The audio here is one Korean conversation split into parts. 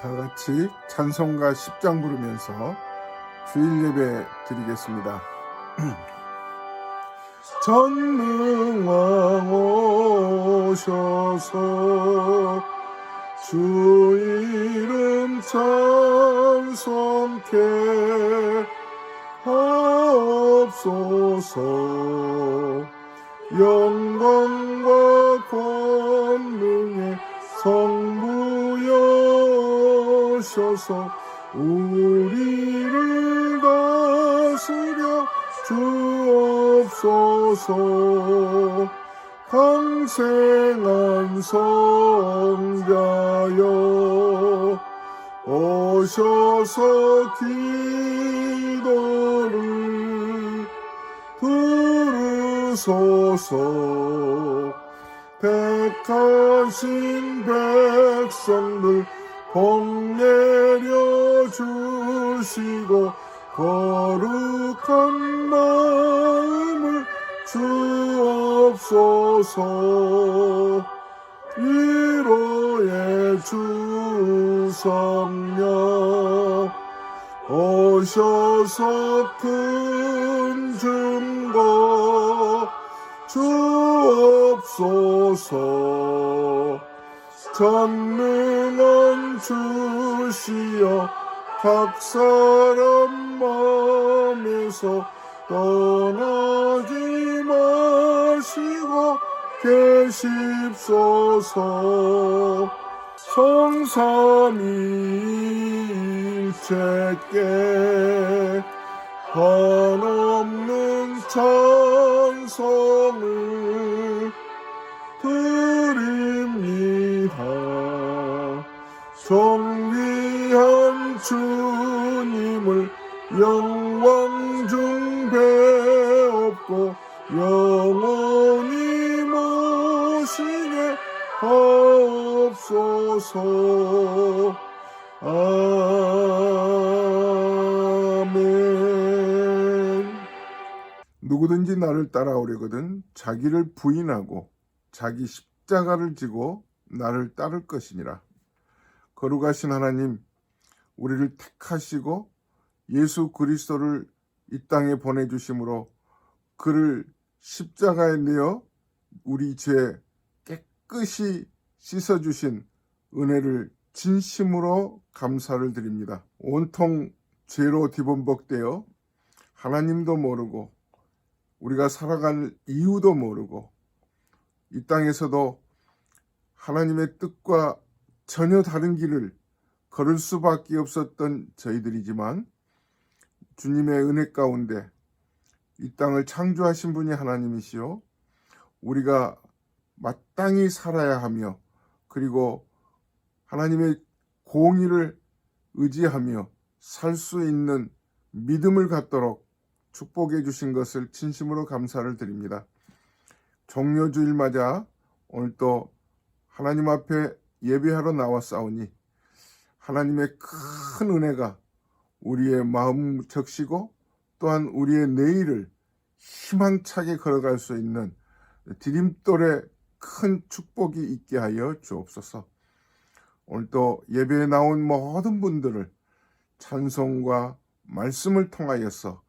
다 같이 찬송가 10장 부르면서 주일 예배 드리겠습니다. 전능왕 오셔서 주 이름 찬송케 하옵소서. 영광과 권능의 성부여셔서 우리를 다스려 주옵소서. 강생한 성자여 오셔서 기도를 들으소서. 택하신 백성들 복 내려 주시고 거룩한 마음을 주옵소서. 위로의 주 성령 오셔서 큰 증거 주옵소서. 전능한 주시여 각 사람 마음에서 떠나지 마시고 계십소서. 성삼위일체께 한없는 찬송을 드립니다. 존귀한 주님을 영광 중 배웠고 영원히 모시게 하옵소서. 아멘. 누구든지 나를 따라오려거든 자기를 부인하고 자기 십자가를 지고 나를 따를 것이니라. 거룩하신 하나님, 우리를 택하시고 예수 그리스도를 이 땅에 보내주심으로 그를 십자가에 내어 우리 죄 깨끗이 씻어주신 은혜를 진심으로 감사를 드립니다. 온통 죄로 뒤범벅되어 하나님도 모르고 우리가 살아갈 이유도 모르고 이 땅에서도 하나님의 뜻과 전혀 다른 길을 걸을 수밖에 없었던 저희들이지만 주님의 은혜 가운데 이 땅을 창조하신 분이 하나님이시요 우리가 마땅히 살아야 하며 그리고 하나님의 공의를 의지하며 살 수 있는 믿음을 갖도록 축복해 주신 것을 진심으로 감사를 드립니다. 종료주일 맞아 오늘 또 하나님 앞에 예배하러 나왔사오니 하나님의 큰 은혜가 우리의 마음 적시고 또한 우리의 내일을 희망차게 걸어갈 수 있는 디딤돌의 큰 축복이 있게 하여 주옵소서. 오늘 또 예배에 나온 모든 분들을 찬송과 말씀을 통하여서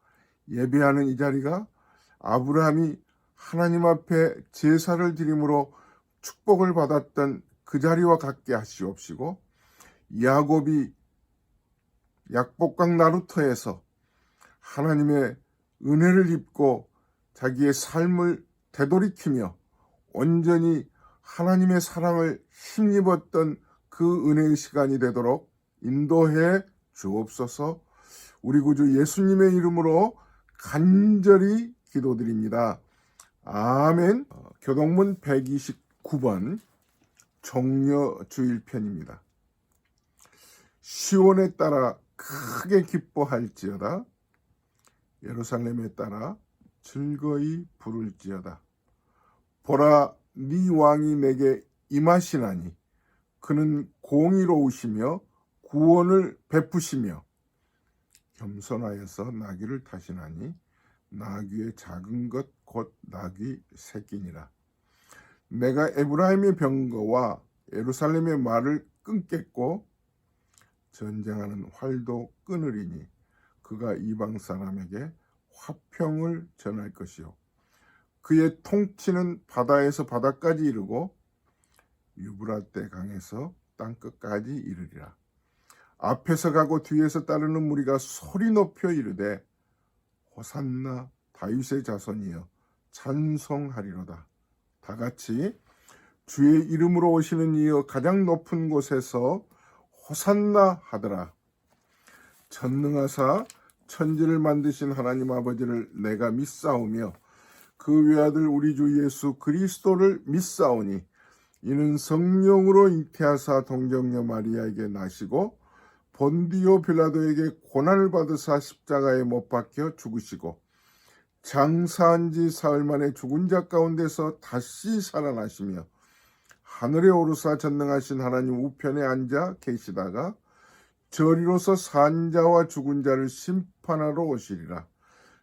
예배하는 이 자리가 아브라함이 하나님 앞에 제사를 드림으로 축복을 받았던 그 자리와 같게 하시옵시고 야곱이 약복강 나루터에서 하나님의 은혜를 입고 자기의 삶을 되돌이키며 온전히 하나님의 사랑을 힘입었던 그 은혜의 시간이 되도록 인도해 주옵소서. 우리 구주 예수님의 이름으로 간절히 기도드립니다. 아멘. 교동문 129번 종려주일편입니다. 시온에 따라 크게 기뻐할지어다. 예루살렘에 따라 즐거이 부를지어다. 보라, 네 왕이 내게 임하시나니 그는 공의로우시며 구원을 베푸시며 겸손하여서 나귀를 타시나니 나귀의 작은 것 곧 나귀 새끼니라. 내가 에브라임의 병거와 예루살렘의 말을 끊겠고 전쟁하는 활도 끊으리니 그가 이방 사람에게 화평을 전할 것이요 그의 통치는 바다에서 바다까지 이르고 유브라데 강에서 땅끝까지 이르리라. 앞에서 가고 뒤에서 따르는 무리가 소리 높여 이르되 호산나 다윗의 자손이여 찬송하리로다. 다 같이 주의 이름으로 오시는 이여 가장 높은 곳에서 호산나 하더라. 전능하사 천지를 만드신 하나님 아버지를 내가 믿사오며 그 외아들 우리 주 예수 그리스도를 믿사오니 이는 성령으로 잉태하사 동정녀 마리아에게 나시고 본디오 빌라도에게 고난을 받으사 십자가에 못 박혀 죽으시고 장사한 지 사흘 만에 죽은 자 가운데서 다시 살아나시며 하늘에 오르사 전능하신 하나님 우편에 앉아 계시다가 저리로서 산 자와 죽은 자를 심판하러 오시리라.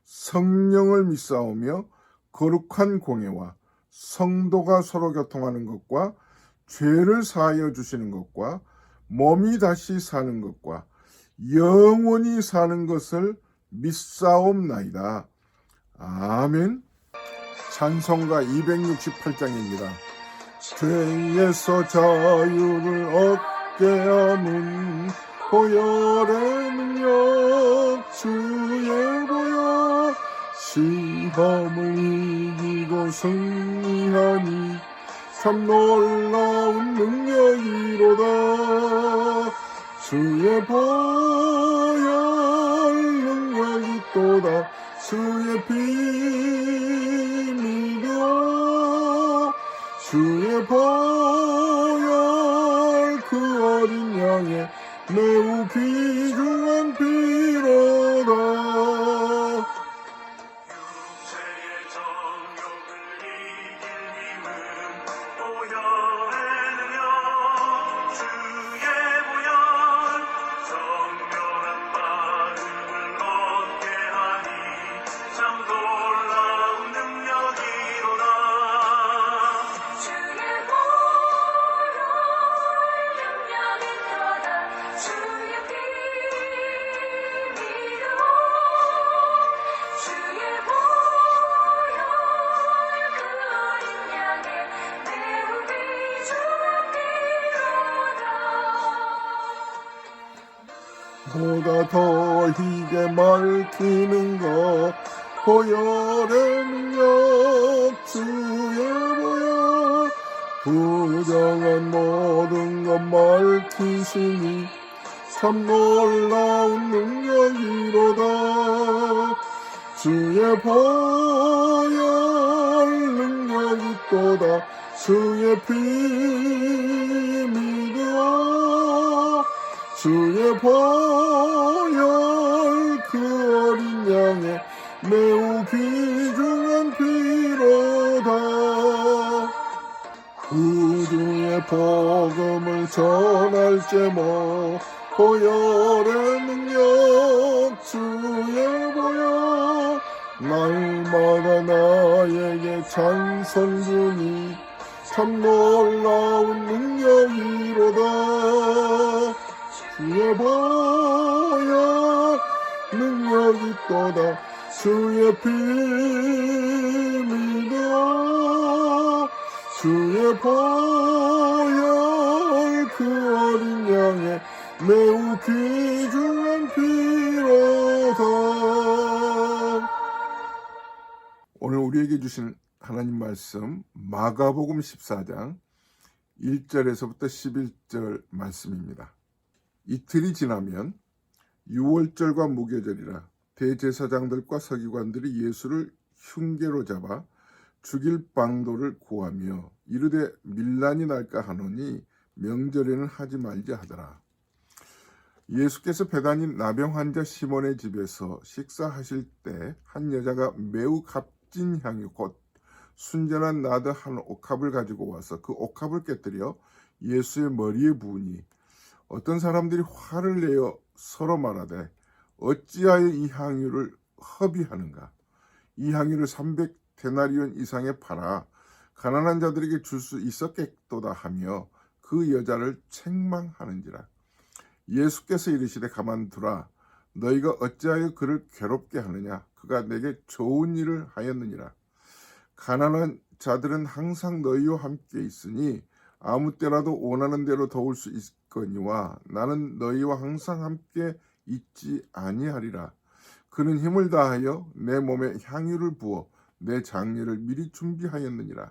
성령을 믿사오며 거룩한 공예와 성도가 서로 교통하는 것과 죄를 사하여 주시는 것과 몸이 다시 사는 것과 영원히 사는 것을 믿사옵나이다. 아멘. 찬송가 268장입니다. 죄에서 자유를 얻게 하는 보혈의 능력 주의 보혈 시험을 이기고 승리하니 참 놀라운 능력이로다. 주의 보혈 능력이 또다. 주의 피 믿어 주의 보혈 그 어린 양의 매우 귀중한 피로다. 육체의 정욕을 이길 힘은 보혈의 능력 주의 보혈 정결한 마음을 얻게 하니 참 놀라운 능력이로다. 주의 보혈 능력이 또다. 주의 피 믿어 주의 보혈 그 어린 양의 매우 귀중한 피로다. 보다 더 희게 밝히는 것 보혈의 능력 주의 보혈 부정한 모든 것 밝히시니 참 놀라운 능력이로다. 주의 보혈 능력이 또다. 주의 피 믿어 주의 보혈 그 어린 양의 매우 귀중한 피로다. 구주의 복음을 전할 제목 보혈의 능력 주의 보혈 날마다 나에게 찬송 주니 참 놀라운 능력이로다. 주의 보혈 능력이 또다. 주의 피 믿어 주의 보혈 그 어린 양의 매우 귀중한 피로다. 오늘 우리에게 주신 하나님 말씀 마가복음 14장 1절에서부터 11절 말씀입니다. 이틀이 지나면 유월절과 무교절이라 대제사장들과 서기관들이 예수를 흉계로 잡아 죽일 방도를 구하며 이르되 밀란이 날까 하노니 명절에는 하지 말자 하더라. 예수께서 베다니 나병 환자 시몬의 집에서 식사하실 때 한 여자가 매우 값진 향유 곧 순전한 나드 한 옥합을 가지고 와서 그 옥합을 깨뜨려 예수의 머리에 부으니 어떤 사람들이 화를 내어 서로 말하되 어찌하여 이 향유를 허비하는가. 이 향유를 300데나리온 이상에 팔아 가난한 자들에게 줄 수 있었겠도다 하며 그 여자를 책망하는지라. 예수께서 이르시되 가만두라. 너희가 어찌하여 그를 괴롭게 하느냐. 그가 내게 좋은 일을 하였느니라. 가난한 자들은 항상 너희와 함께 있으니 아무 때라도 원하는 대로 도울 수 있거니와 나는 너희와 항상 함께 있지 아니하리라. 그는 힘을 다하여 내 몸에 향유를 부어 내 장례를 미리 준비하였느니라.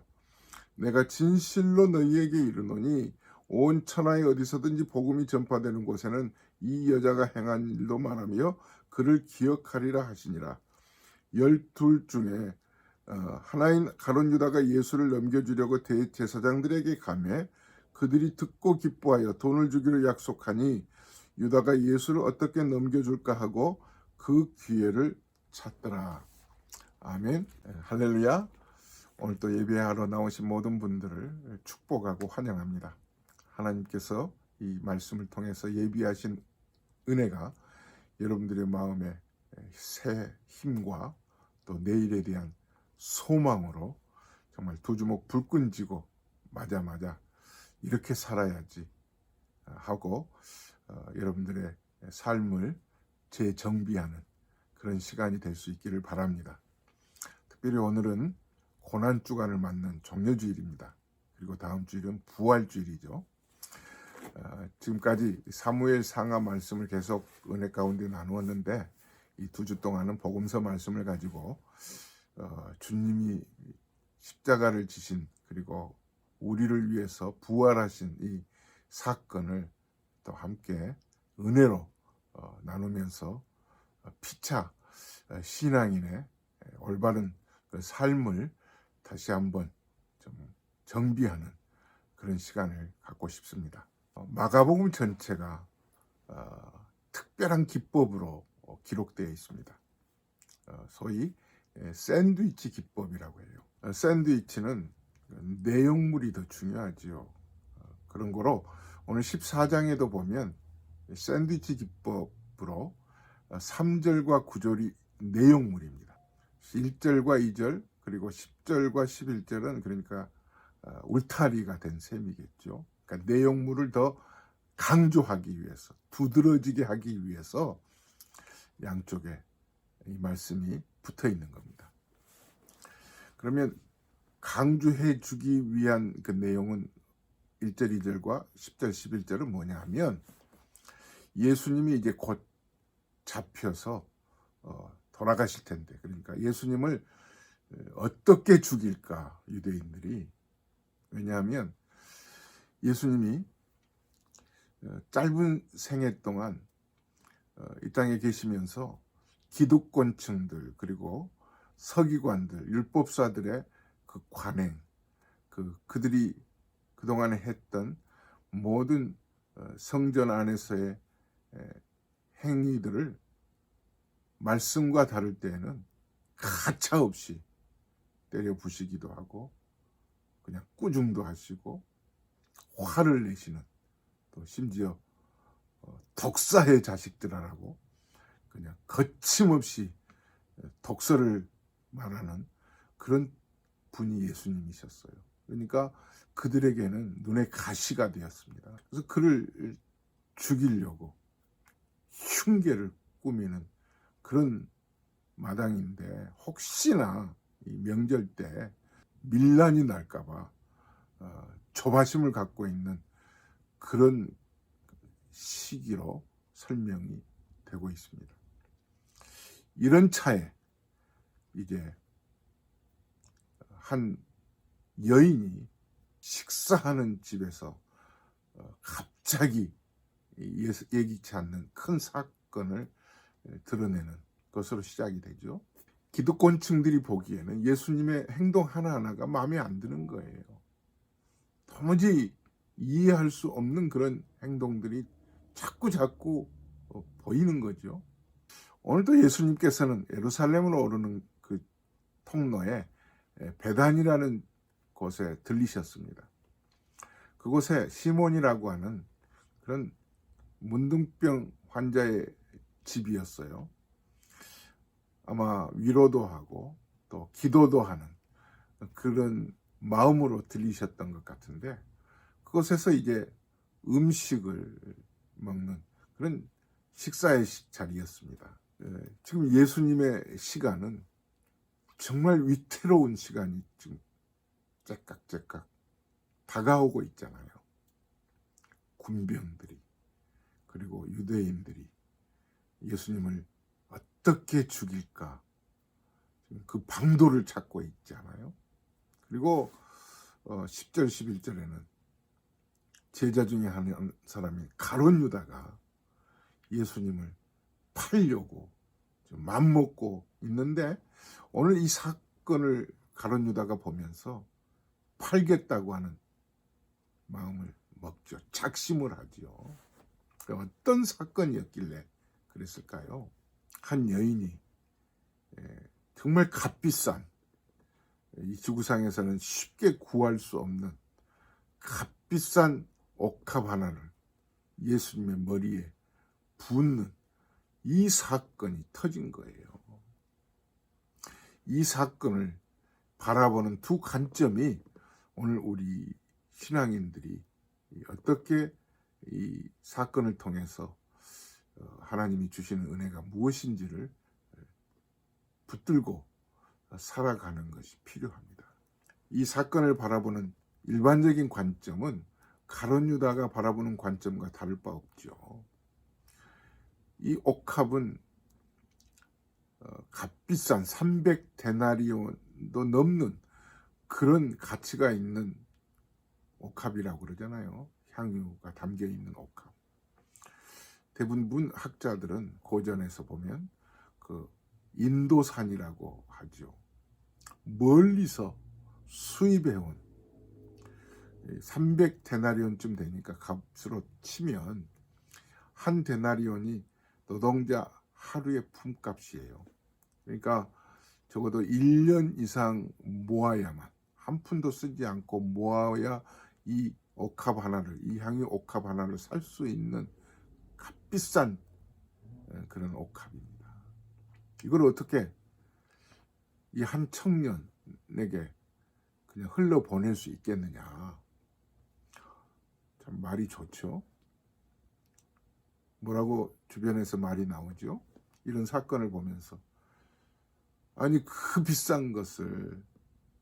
내가 진실로 너희에게 이르노니 온 천하에 어디서든지 복음이 전파되는 곳에는 이 여자가 행한 일도 말하며 그를 기억하리라 하시니라. 12 중에 하나인 가룟 유다가 예수를 넘겨주려고 대제사장들에게 가매 그들이 듣고 기뻐하여 돈을 주기로 약속하니 유다가 예수를 어떻게 넘겨줄까 하고 그 기회를 찾더라. 아멘. 할렐루야. 오늘 또 예배하러 나오신 모든 분들을 축복하고 환영합니다. 하나님께서 이 말씀을 통해서 예비하신 은혜가 여러분들의 마음에 새 힘과 또 내일에 대한 소망으로 정말 두 주먹 불끈 쥐고 맞아 이렇게 살아야지 하고 여러분들의 삶을 재정비하는 그런 시간이 될 수 있기를 바랍니다. 특별히 오늘은 고난주간을 맞는 종려주일입니다. 그리고 다음 주일은 부활주일이죠. 지금까지 사무엘 상하 말씀을 계속 은혜 가운데 나누었는데 이 두 주 동안은 복음서 말씀을 가지고 주님이 십자가를 지신 그리고 우리를 위해서 부활하신 이 사건을 또 함께 은혜로 나누면서 피차 신앙인의 올바른 그 삶을 다시 한번 좀 정비하는 그런 시간을 갖고 싶습니다. 마가복음 전체가 특별한 기법으로 기록되어 있습니다. 소위 샌드위치 기법이라고 해요. 샌드위치는 내용물이 더 중요하지요. 그런 거로 오늘 14장에도 보면 샌드위치 기법으로 3절과 9절이 내용물입니다. 1절과 2절 그리고 10절과 11절은 그러니까 울타리가 된 셈이겠죠. 그러니까 내용물을 더 강조하기 위해서 두드러지게 하기 위해서 양쪽에 이 말씀이 붙어 있는 겁니다. 그러면 강조해 주기 위한 그 내용은 1절, 2절과 10절, 11절은 뭐냐 하면 예수님이 이제 곧 잡혀서 돌아가실 텐데 그러니까 예수님을 어떻게 죽일까 유대인들이 왜냐하면 예수님이 짧은 생애 동안 이 땅에 계시면서 기득권층들 그리고 서기관들 율법사들의 그 관행 그들이 그동안에 했던 모든 성전 안에서의 행위들을 말씀과 다를 때에는 가차없이 때려 부시기도 하고 그냥 꾸중도 하시고 화를 내시는 또 심지어 독사의 자식들아라고 그냥 거침없이 독서를 말하는 그런 분이 예수님이셨어요. 그러니까 그들에게는 눈의 가시가 되었습니다. 그래서 그를 죽이려고 흉계를 꾸미는 그런 마당인데 혹시나 이 명절 때 밀란이 날까봐 조바심을 갖고 있는 그런 시기로 설명이 되고 있습니다. 이런 차에 이제 한 여인이 식사하는 집에서 갑자기 예기치 않는 큰 사건을 드러내는 것으로 시작이 되죠. 기득권층들이 보기에는 예수님의 행동 하나하나가 마음에 안 드는 거예요. 도무지 이해할 수 없는 그런 행동들이 자꾸 보이는 거죠. 오늘도 예수님께서는 예루살렘으로 오르는 그 통로에 베단이라는 곳에 들리셨습니다. 그곳에 시몬이라고 하는 그런 문둥병 환자의 집이었어요. 아마 위로도 하고 또 기도도 하는 그런 마음으로 들리셨던 것 같은데 그곳에서 이제 음식을 먹는 그런 식사의 자리였습니다. 지금 예수님의 시간은 정말 위태로운 시간이 지금 째깍째깍 다가오고 있잖아요. 군병들이 그리고 유대인들이 예수님을 어떻게 죽일까 지금 그 방도를 찾고 있잖아요. 그리고 10절 11절에는 제자 중에 한 사람이 가룟 유다가 예수님을 팔려고 맘먹고 있는데 오늘 이 사건을 가룟 유다가 보면서 팔겠다고 하는 마음을 먹죠. 작심을 하죠. 어떤 사건이었길래 그랬을까요? 한 여인이 정말 값비싼, 이 지구상에서는 쉽게 구할 수 없는 값비싼 옥합 하나를 예수님의 머리에 붓는 이 사건이 터진 거예요. 이 사건을 바라보는 두 관점이 오늘 우리 신앙인들이 어떻게 이 사건을 통해서 하나님이 주시는 은혜가 무엇인지를 붙들고 살아가는 것이 필요합니다. 이 사건을 바라보는 일반적인 관점은 가룟 유다가 바라보는 관점과 다를 바 없죠. 이 옥합은 값비싼 300데나리온도 넘는 그런 가치가 있는 옥합이라고 그러잖아요. 향유가 담겨 있는 옥합. 대부분 학자들은 고전에서 보면 그 인도산이라고 하죠. 멀리서 수입해온 300데나리온쯤 되니까 값으로 치면 한 데나리온이 노동자 하루의 품값이에요. 그러니까 적어도 1년 이상 모아야만, 한 푼도 쓰지 않고 모아야 이 옥합 하나를, 이 향유 옥합 하나를 살 수 있는 값비싼 그런 옥합입니다. 이걸 어떻게 이 한 청년에게 그냥 흘러보낼 수 있겠느냐. 참 말이 좋죠. 뭐라고 주변에서 말이 나오죠. 이런 사건을 보면서 아니 그 비싼 것을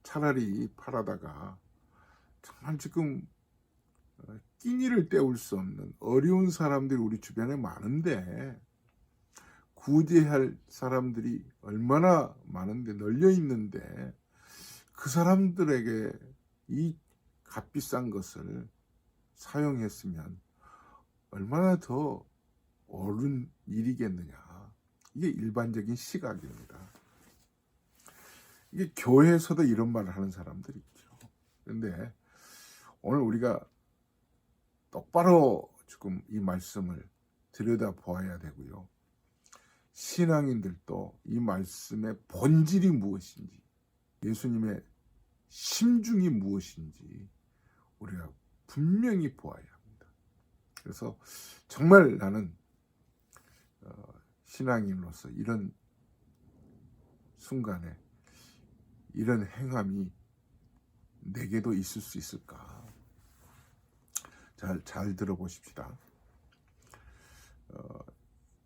차라리 팔아다가 정말 지금 끼니를 때울 수 없는 어려운 사람들이 우리 주변에 많은데 구제할 사람들이 얼마나 많은데 널려 있는데 그 사람들에게 이 값비싼 것을 사용했으면 얼마나 더 옳은 일이겠느냐. 이게 일반적인 시각입니다. 이게 교회에서도 이런 말을 하는 사람들이 있죠. 그런데 오늘 우리가 똑바로 지금 이 말씀을 들여다 보아야 되고요. 신앙인들도 이 말씀의 본질이 무엇인지, 예수님의 심중이 무엇인지 우리가 분명히 보아야 합니다. 그래서 정말 나는 신앙인으로서 이런 순간에 이런 행함이 내게도 있을 수 있을까? 잘 들어보십시다.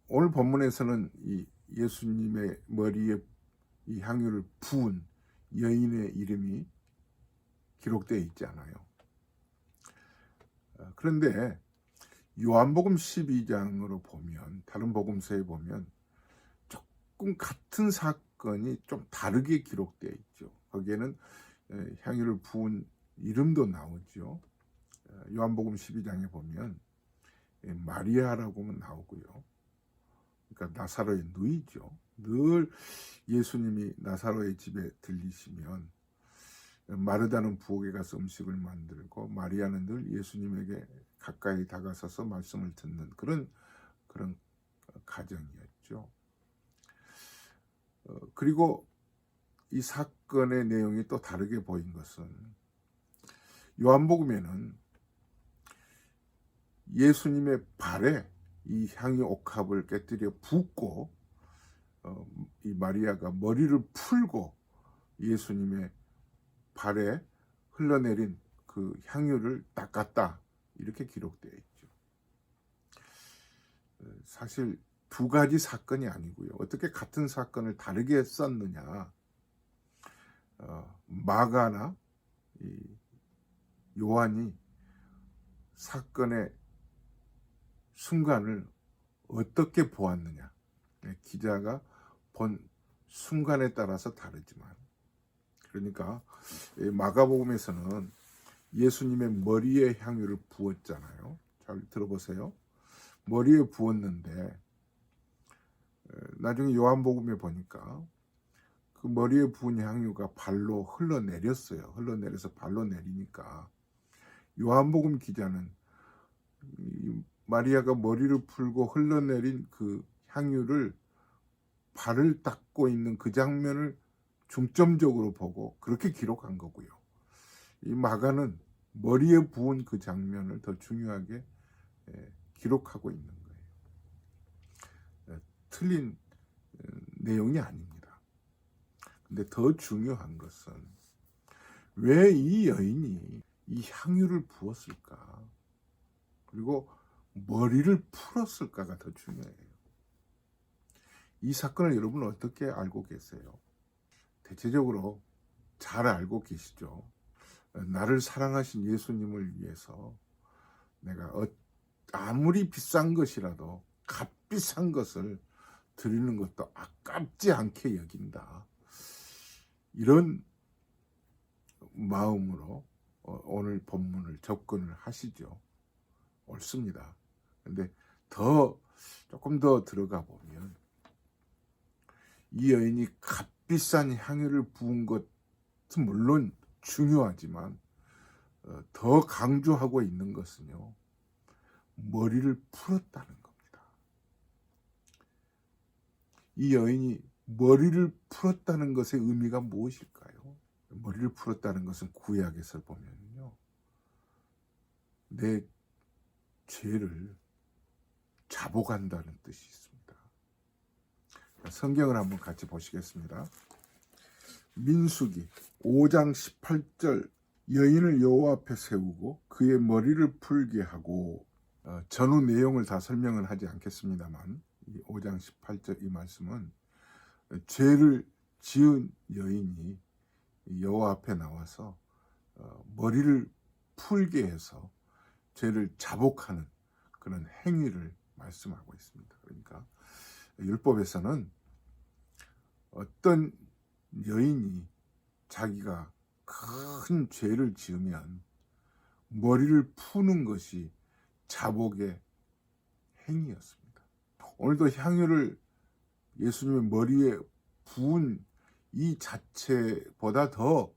오늘 본문에서는 이 예수님의 머리에 이 향유를 부은 여인의 이름이 기록되어 있지 않아요. 그런데 요한복음 12장으로 보면, 다른 복음서에 보면 조금 같은 사건이 좀 다르게 기록되어 있죠. 거기에는 향유를 부은 이름도 나오죠. 요한복음 12장에 보면 마리아라고 나오고요. 그러니까 나사로의 누이죠. 늘 예수님이 나사로의 집에 들리시면 마르다는 부엌에 가서 음식을 만들고 마리아는 늘 예수님에게 가까이 다가서서 말씀을 듣는 그런 가정이었죠. 그리고 이 사건의 내용이 또 다르게 보인 것은 요한복음에는 예수님의 발에 이 향유 옥합을 깨뜨려 붓고 이 마리아가 머리를 풀고 예수님의 발에 흘러내린 그 향유를 닦았다 이렇게 기록되어 있죠. 사실 두 가지 사건이 아니고요. 어떻게 같은 사건을 다르게 썼느냐. 마가나 이 요한이 사건의 순간을 어떻게 보았느냐. 기자가 본 순간에 따라서 다르지만, 그러니까 마가복음에서는 예수님의 머리에 향유를 부었잖아요. 잘 들어보세요. 머리에 부었는데 나중에 요한복음에 보니까 그 머리에 부은 향유가 발로 흘러내렸어요. 흘러내려서 발로 내리니까 요한복음 기자는 이 마리아가 머리를 풀고 흘러내린 그 향유를 발을 닦고 있는 그 장면을 중점적으로 보고 그렇게 기록한 거고요. 이 마가는 머리에 부은 그 장면을 더 중요하게 기록하고 있는 거예요. 틀린 내용이 아닙니다. 근데 더 중요한 것은 왜 이 여인이 이 향유를 부었을까? 그리고 머리를 풀었을까가 더 중요해요. 이 사건을 여러분은 어떻게 알고 계세요? 대체적으로 잘 알고 계시죠? 나를 사랑하신 예수님을 위해서 내가 아무리 비싼 것이라도 값비싼 것을 드리는 것도 아깝지 않게 여긴다. 이런 마음으로 오늘 본문을 접근을 하시죠. 옳습니다. 근데 조금 더 들어가 보면 이 여인이 값비싼 향유를 부은 것은 물론 중요하지만 더 강조하고 있는 것은요, 머리를 풀었다는 겁니다. 이 여인이 머리를 풀었다는 것의 의미가 무엇일까요? 머리를 풀었다는 것은 구약에서 보면요, 내 죄를 자복한다는 뜻이 있습니다. 성경을 한번 같이 보시겠습니다. 민수기 5장 18절, 여인을 여호와 앞에 세우고 그의 머리를 풀게 하고, 전후 내용을 다 설명을 하지 않겠습니다만 5장 18절 이 말씀은 죄를 지은 여인이 여호와 앞에 나와서 머리를 풀게 해서 죄를 자복하는 그런 행위를 말씀하고 있습니다. 그러니까 율법에서는 어떤 여인이 자기가 큰 죄를 지으면 머리를 푸는 것이 자복의 행위였습니다. 오늘도 향유를 예수님의 머리에 부은 이 자체보다 더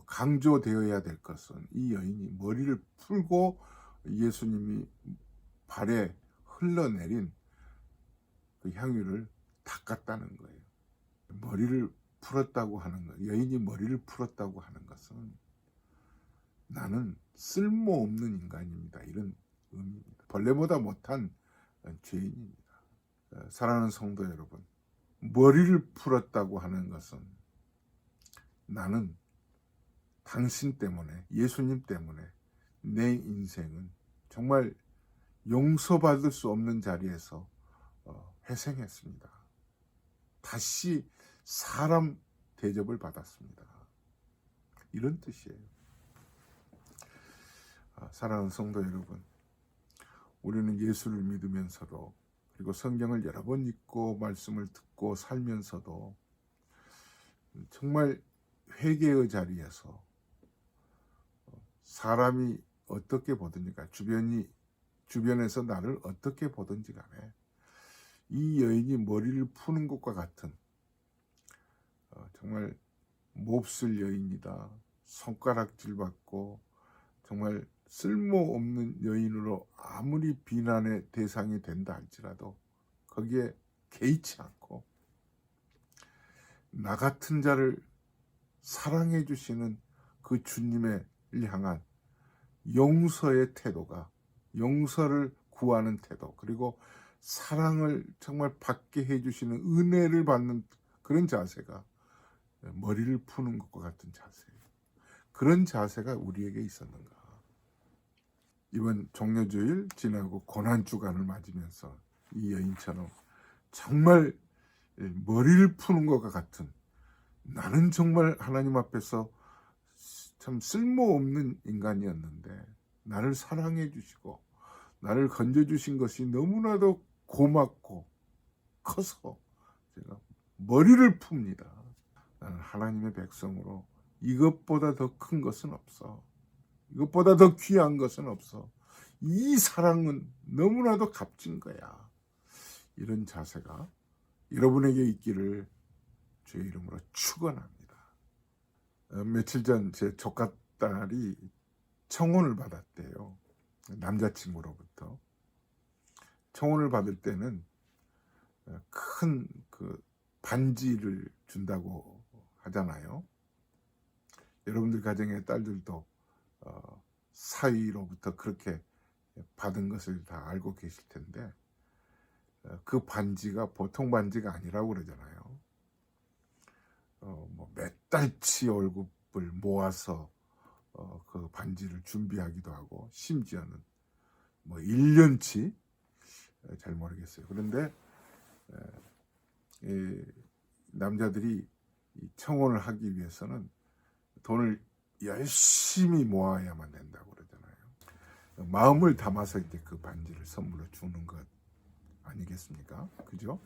강조되어야 될 것은 이 여인이 머리를 풀고 예수님이 발에 흘러내린 그 향유를 닦았다는 거예요. 머리를 풀었다고 하는 것, 여인이 머리를 풀었다고 하는 것은 나는 쓸모없는 인간입니다, 이런 의미입니다. 벌레보다 못한 죄인입니다. 사랑하는 성도 여러분, 머리를 풀었다고 하는 것은 나는 당신 때문에, 예수님 때문에 내 인생은 정말 용서받을 수 없는 자리에서 회생했습니다. 다시 사람 대접을 받았습니다. 이런 뜻이에요. 사랑하는 성도 여러분, 우리는 예수를 믿으면서도, 그리고 성경을 여러 번 읽고 말씀을 듣고 살면서도 정말 회개의 자리에서 사람이 어떻게 보든지 간에, 주변에서 나를 어떻게 보든지 간에 이 여인이 머리를 푸는 것과 같은 정말 몹쓸 여인이다, 손가락질 받고 정말 쓸모없는 여인으로 아무리 비난의 대상이 된다 할지라도 거기에 개의치 않고 나 같은 자를 사랑해 주시는 그 주님을 향한 용서의 태도가, 용서를 구하는 태도, 그리고 사랑을 정말 받게 해주시는 은혜를 받는 그런 자세가 머리를 푸는 것과 같은 자세예요. 그런 자세가 우리에게 있었는가? 이번 종려주일 지나고 고난주간을 맞으면서 이 여인처럼 정말 머리를 푸는 것과 같은, 나는 정말 하나님 앞에서 참 쓸모없는 인간이었는데 나를 사랑해 주시고 나를 건져 주신 것이 너무나도 고맙고 커서 제가 머리를 풉니다. 나는 하나님의 백성으로 이것보다 더 큰 것은 없어. 이것보다 더 귀한 것은 없어. 이 사랑은 너무나도 값진 거야. 이런 자세가 여러분에게 있기를 주의 이름으로 축원합니다. 며칠 전 제 조카딸이 청혼을 받았대요. 남자친구로부터. 청혼을 받을 때는 큰 그 반지를 준다고 하잖아요. 여러분들 가정의 딸들도 사위로부터 그렇게 받은 것을 다 알고 계실 텐데, 그 반지가 보통 반지가 아니라고 그러잖아요. 뭐 몇 달치 월급을 모아서 그 반지를 준비하기도 하고, 심지어는 뭐 1년치, 잘 모르겠어요. 그런데 이 남자들이 이 청혼을 하기 위해서는 돈을 열심히 모아야만 된다고 그러잖아요. 마음을 담아서 이제 그 반지를 선물로 주는 것 아니겠습니까? 그죠?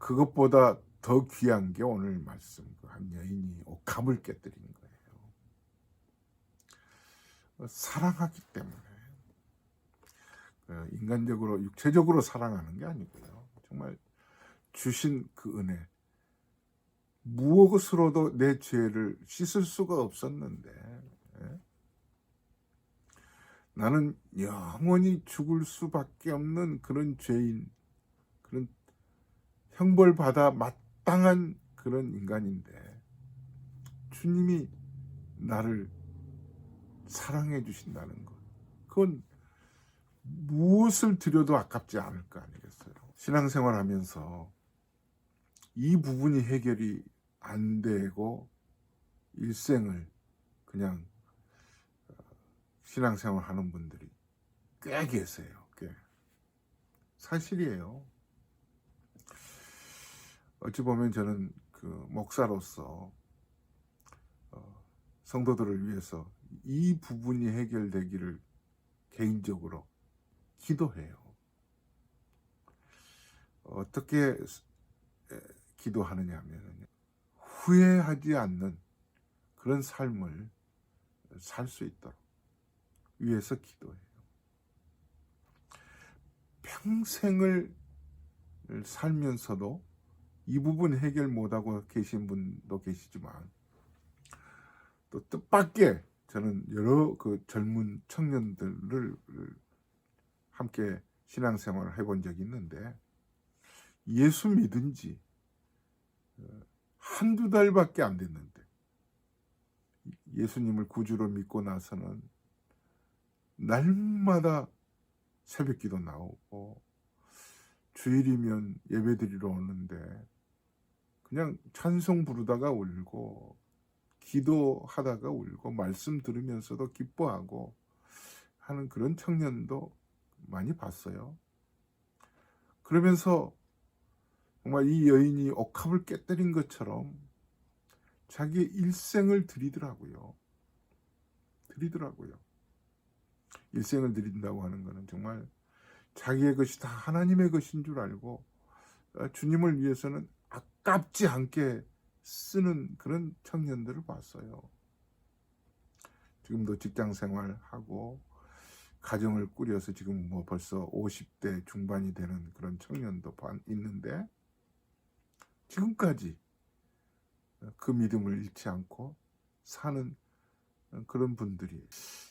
그것보다 더 귀한 게 오늘 말씀, 한 여인이 옥합을 깨뜨린 거예요. 사랑하기 때문에. 인간적으로, 육체적으로 사랑하는 게 아니고요. 정말 주신 그 은혜, 무엇으로도 내 죄를 씻을 수가 없었는데, 나는 영원히 죽을 수밖에 없는 그런 죄인, 그런 형벌받아 마땅한 그런 인간인데, 주님이 나를 사랑해 주신다는 것, 그건 무엇을 드려도 아깝지 않을 거 아니겠어요. 신앙생활 하면서 이 부분이 해결이 안 되고 일생을 그냥 신앙생활 하는 분들이 꽤 계세요. 꽤. 사실이에요. 어찌 보면 저는 그 목사로서 성도들을 위해서 이 부분이 해결되기를 개인적으로 기도해요. 어떻게 기도하느냐 하면, 후회하지 않는 그런 삶을 살 수 있도록 위해서 기도해요. 평생을 살면서도 이 부분 해결 못하고 계신 분도 계시지만, 또 뜻밖의 저는 여러 그 젊은 청년들을 함께 신앙생활을 해본 적이 있는데, 예수 믿은 지 한두 달밖에 안 됐는데 예수님을 구주로 믿고 나서는 날마다 새벽기도 나오고 주일이면 예배드리러 오는데 그냥 찬송 부르다가 울고 기도하다가 울고 말씀 들으면서도 기뻐하고 하는 그런 청년도 많이 봤어요. 그러면서 정말 이 여인이 옥합을 깨뜨린 것처럼 자기의 일생을 드리더라고요. 일생을 드린다고 하는 것은 정말 자기의 것이 다 하나님의 것인 줄 알고 주님을 위해서는 아깝지 않게 쓰는 그런 청년들을 봤어요. 지금도 직장 생활하고 가정을 꾸려서 지금 뭐 벌써 50대 중반이 되는 그런 청년도 있는데, 지금까지 그 믿음을 잃지 않고 사는 그런 분들이,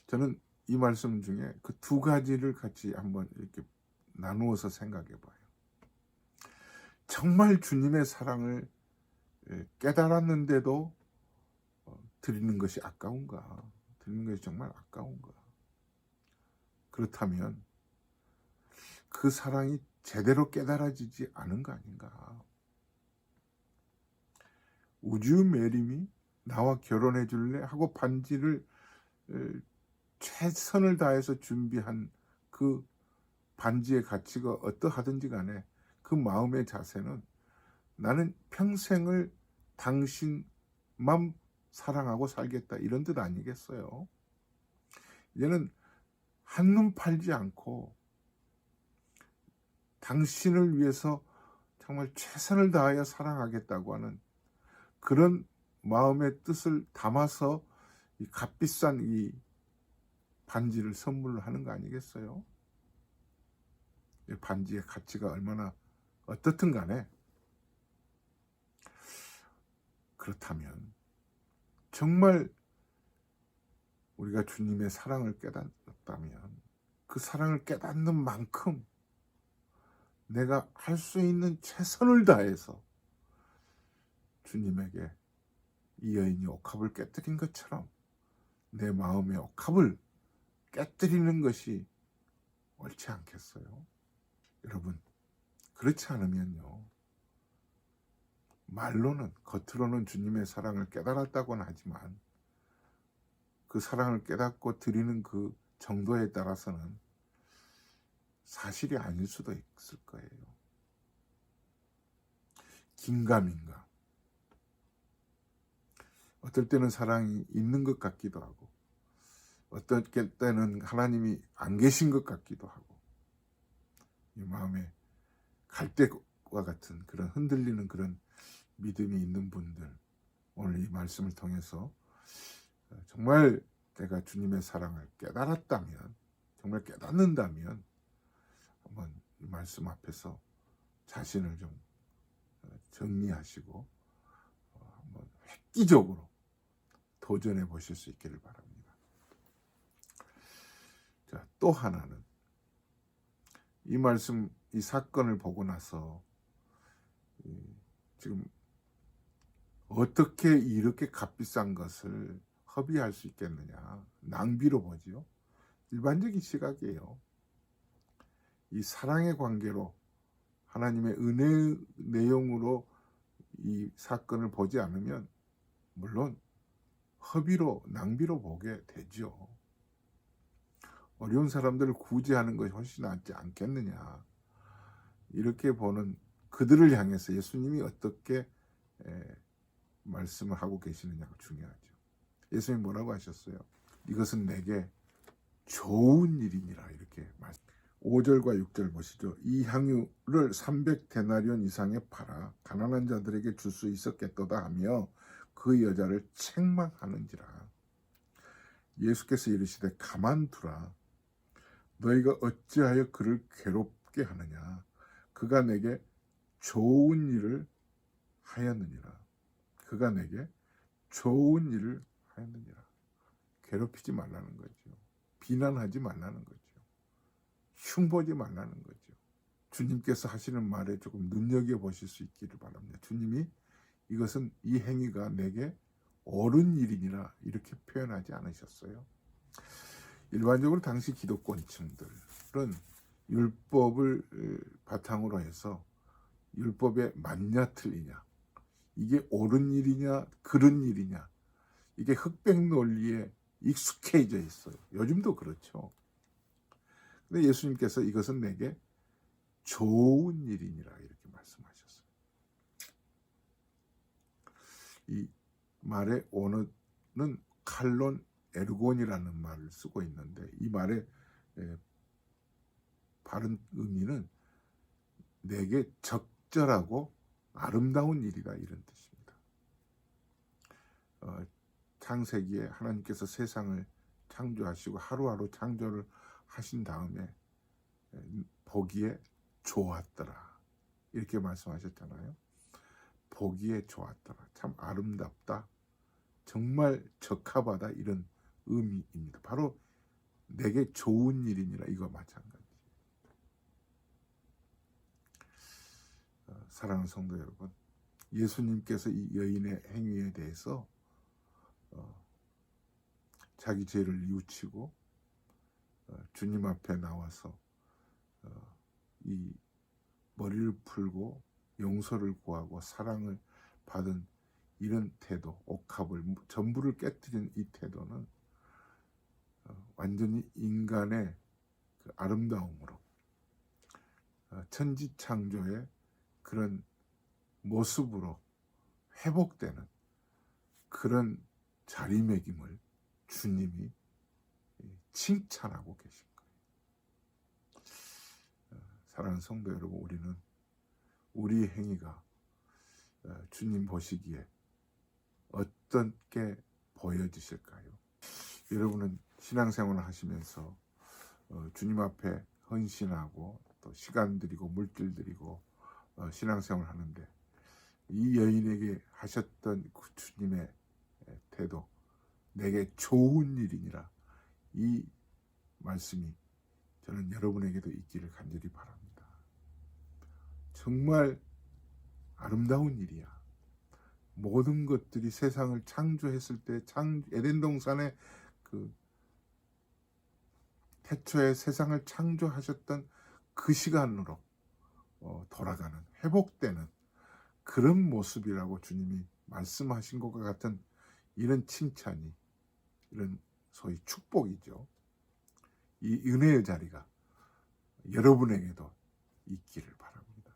저는 이 말씀 중에 그 두 가지를 같이 한번 이렇게 나누어서 생각해 봐요. 정말 주님의 사랑을 깨달았는데도 드리는 것이 아까운가? 드리는 것이 정말 아까운가? 그렇다면 그 사랑이 제대로 깨달아지지 않은 거 아닌가? 우주 매림이 나와 결혼해 줄래? 하고 반지를 최선을 다해서 준비한 그 반지의 가치가 어떠하든지 간에 그 마음의 자세는 나는 평생을 당신만 사랑하고 살겠다, 이런 뜻 아니겠어요? 이제는 한눈 팔지 않고 당신을 위해서 정말 최선을 다하여 사랑하겠다고 하는 그런 마음의 뜻을 담아서 이 값비싼 이 반지를 선물로 하는 거 아니겠어요? 이 반지의 가치가 얼마나 어떻든 간에, 그렇다면 정말 우리가 주님의 사랑을 깨닫다면 그 사랑을 깨닫는 만큼 내가 할 수 있는 최선을 다해서 주님에게 이 여인이 옥합을 깨뜨린 것처럼 내 마음의 옥합을 깨뜨리는 것이 옳지 않겠어요? 여러분, 그렇지 않으면요, 말로는, 겉으로는 주님의 사랑을 깨달았다고는 하지만 그 사랑을 깨닫고 드리는 그 정도에 따라서는 사실이 아닐 수도 있을 거예요. 긴가민가. 어떨 때는 사랑이 있는 것 같기도 하고, 어떨 때는 하나님이 안 계신 것 같기도 하고, 이 마음에 갈대와 같은 그런 흔들리는 그런 믿음이 있는 분들, 오늘 이 말씀을 통해서 정말 내가 주님의 사랑을 깨달았다면, 정말 깨닫는다면 한번 이 말씀 앞에서 자신을 좀 정리하시고 한번 획기적으로 도전해 보실 수 있기를 바랍니다. 자, 또 하나는 이 말씀, 이 사건을 보고 나서 지금 어떻게 이렇게 값비싼 것을 허비할 수 있겠느냐, 낭비로 보지요. 일반적인 시각이에요. 이 사랑의 관계로, 하나님의 은혜의 내용으로 이 사건을 보지 않으면 물론 허비로, 낭비로 보게 되죠. 어려운 사람들을 구제하는 것이 훨씬 낫지 않겠느냐, 이렇게 보는 그들을 향해서 예수님이 어떻게 말씀을 하고 계시느냐가 중요하죠. 예수님이 뭐라고 하셨어요? 이것은 내게 좋은 일이니라, 이렇게 말씀. 5절과 6절 보시죠. 이 향유를 300데나리온 이상에 팔아 가난한 자들에게 줄 수 있었겠도다 하며 그 여자를 책망하는지라. 예수께서 이르시되 가만두라. 너희가 어찌하여 그를 괴롭게 하느냐. 그가 내게 좋은 일을 하였느니라. 그가 내게 좋은 일을 하였느니라. 괴롭히지 말라는 거죠. 비난하지 말라는 거죠. 흉보지 말라는 거죠. 주님께서 하시는 말에 조금 눈여겨보실 수 있기를 바랍니다. 주님이 이것은, 이 행위가 내게 옳은 일이니라, 이렇게 표현하지 않으셨어요. 일반적으로 당시 기독권층들은 율법을 바탕으로 해서 율법에 맞냐 틀리냐, 이게 옳은 일이냐 그른 일이냐, 이게 흑백 논리에 익숙해져 있어요. 요즘도 그렇죠. 근데 예수님께서 이것은 내게 좋은 일이니라, 이렇게 말씀하셨어요. 이 말의 원어는 칼론 에르곤이라는 말을 쓰고 있는데, 이 말의 바른 의미는 내게 적절하고 아름다운 일이다, 이런 뜻입니다. 창세기에 하나님께서 세상을 창조하시고 하루하루 창조를 하신 다음에 보기에 좋았더라, 이렇게 말씀하셨잖아요. 보기에 좋았더라, 참 아름답다, 정말 적합하다, 이런 의미입니다. 바로 내게 좋은 일이니라, 이거 마찬가지. 사랑하는 성도 여러분, 예수님께서 이 여인의 행위에 대해서 자기 죄를 뉘우치고 주님 앞에 나와서 이 머리를 풀고 용서를 구하고 사랑을 받은 이런 태도, 옥합을 전부를 깨뜨린 이 태도는 완전히 인간의 그 아름다움으로, 천지창조의 그런 모습으로 회복되는 그런 자리매김을 주님이 칭찬하고 계신 거예요. 사랑하는 성도 여러분, 우리는 우리 행위가 주님 보시기에 어떻게 보여지실까요? 여러분은 신앙생활을 하시면서 주님 앞에 헌신하고 또 시간 드리고 물질 드리고 신앙생활을 하는데 이 여인에게 하셨던 그 주님의 태도, 내게 좋은 일이니라, 이 말씀이 저는 여러분에게도 있기를 간절히 바랍니다. 정말 아름다운 일이야. 모든 것들이 세상을 창조했을 때 에덴 동산의 그 태초에 세상을 창조하셨던 그 시간으로 돌아가는, 회복되는 그런 모습이라고 주님이 말씀하신 것과 같은 이런 칭찬이, 이런 소위 축복이죠. 이 은혜의 자리가 여러분에게도 있기를 바랍니다.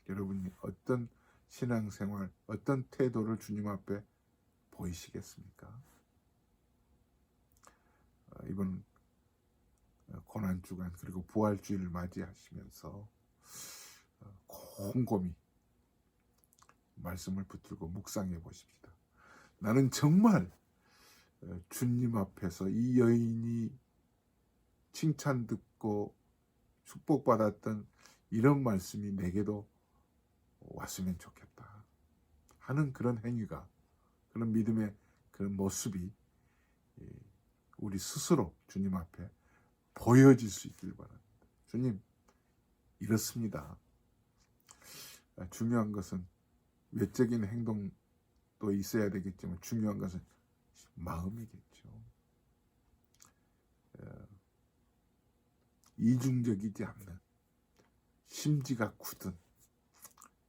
여러분이 어떤 신앙생활, 어떤 태도를 주님 앞에 보이시겠습니까? 이번 고난주간 그리고 부활주일을 맞이하시면서 곰곰이 말씀을 붙들고 묵상해 보십시다. 나는 정말 주님 앞에서 이 여인이 칭찬 듣고 축복받았던 이런 말씀이 내게도 왔으면 좋겠다 하는 그런 행위가, 그런 믿음의 그런 모습이 우리 스스로 주님 앞에 보여질 수 있길 바랍니다. 주님, 이렇습니다. 중요한 것은 외적인 행동도 있어야 되겠지만 중요한 것은 마음이겠죠. 이중적이지 않는, 심지가 굳은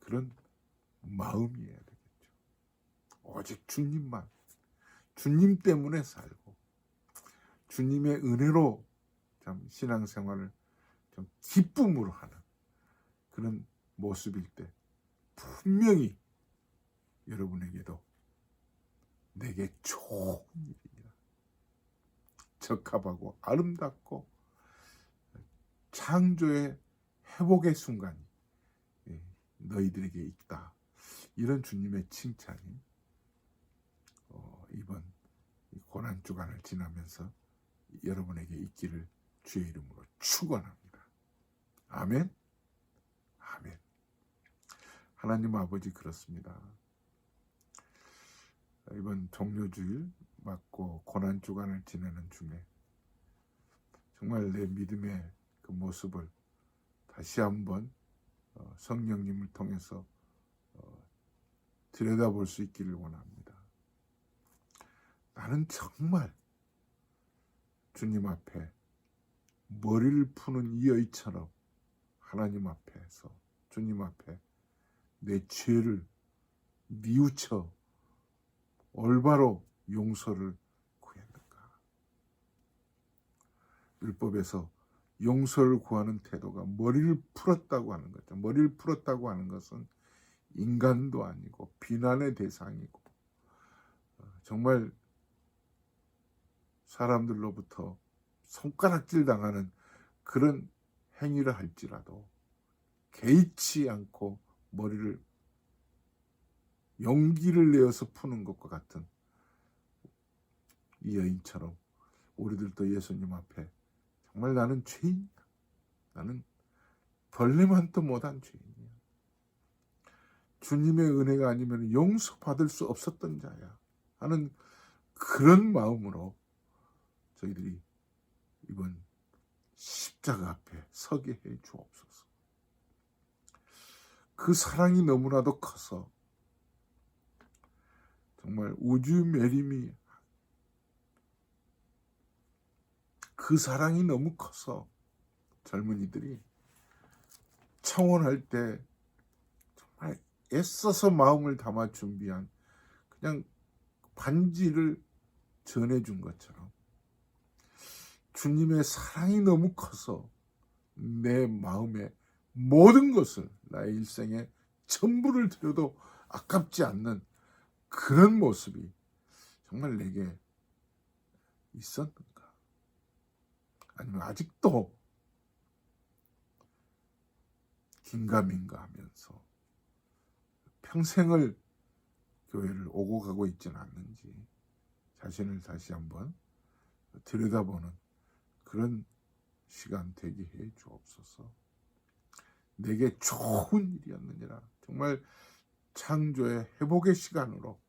그런 마음이어야 되겠죠. 오직 주님만, 주님 때문에 살고 주님의 은혜로 참 신앙생활을 좀 기쁨으로 하는 그런 모습일 때 분명히 여러분에게도 내게 좋은 일이니라, 적합하고 아름답고 창조의 회복의 순간이 너희들에게 있다. 이런 주님의 칭찬이 이번 고난주간을 지나면서 여러분에게 있기를 주의 이름으로 축원합니다. 아멘. 아멘. 하나님 아버지, 그렇습니다. 이번 종료주일 맞고 고난주간을 지내는 중에 정말 내 믿음의 그 모습을 다시 한번 성령님을 통해서 들여다볼 수 있기를 원합니다. 나는 정말 주님 앞에 머리를 푸는 이 여인처럼 하나님 앞에서, 주님 앞에 내 죄를 뉘우쳐 올바로 용서를 구했는가? 율법에서 용서를 구하는 태도가 머리를 풀었다고 하는 거죠. 머리를 풀었다고 하는 것은 인간도 아니고 비난의 대상이고 정말 사람들로부터 손가락질 당하는 그런 행위를 할지라도 개의치 않고 머리를 용기를 내어서 푸는 것과 같은 이 여인처럼 우리들도 예수님 앞에 정말 나는 죄인이야, 나는 벌레만도 못한 죄인이야, 주님의 은혜가 아니면 용서받을 수 없었던 자야 하는 그런 마음으로 저희들이 이번 십자가 앞에 서게 해 주옵소서. 그 사랑이 너무나도 커서 정말 우주 매림이, 그 사랑이 너무 커서 젊은이들이 청혼할 때 정말 애써서 마음을 담아 준비한 그냥 반지를 전해준 것처럼 주님의 사랑이 너무 커서 내 마음에 모든 것을 나의 일생에 전부를 드려도 아깝지 않는 그런 모습이 정말 내게 있었는가? 아니면 아직도 긴가민가 하면서 평생을 교회를 오고 가고 있지는 않는지 자신을 다시 한번 들여다보는 그런 시간 되게 해 주옵소서. 내게 좋은 일이었느니라. 정말 창조의 회복의 시간으로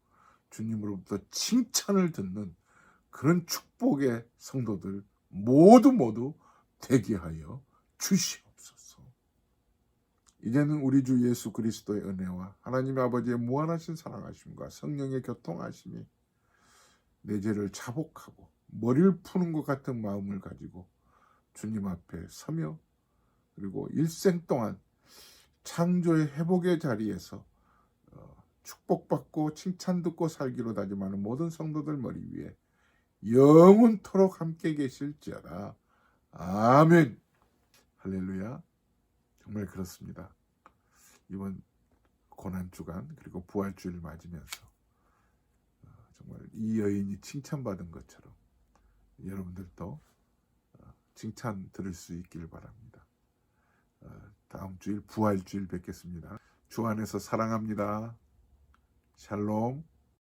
주님으로부터 칭찬을 듣는 그런 축복의 성도들 모두 되게 하여 주시옵소서. 이제는 우리 주 예수 그리스도의 은혜와 하나님 아버지의 무한하신 사랑하심과 성령의 교통하심이 내 죄를 자복하고 머리를 푸는 것 같은 마음을 가지고 주님 앞에 서며 그리고 일생 동안 창조의 회복의 자리에서 축복받고 칭찬 듣고 살기로 다짐하는 모든 성도들 머리 위에 영원토록 함께 계실지어다. 아멘. 할렐루야. 정말 그렇습니다. 이번 고난주간 그리고 부활주일 맞으면서 정말 이 여인이 칭찬받은 것처럼 여러분들도 칭찬 들을 수 있기를 바랍니다. 다음 주일 부활주일 뵙겠습니다. 주 안에서 사랑합니다. 샬롬.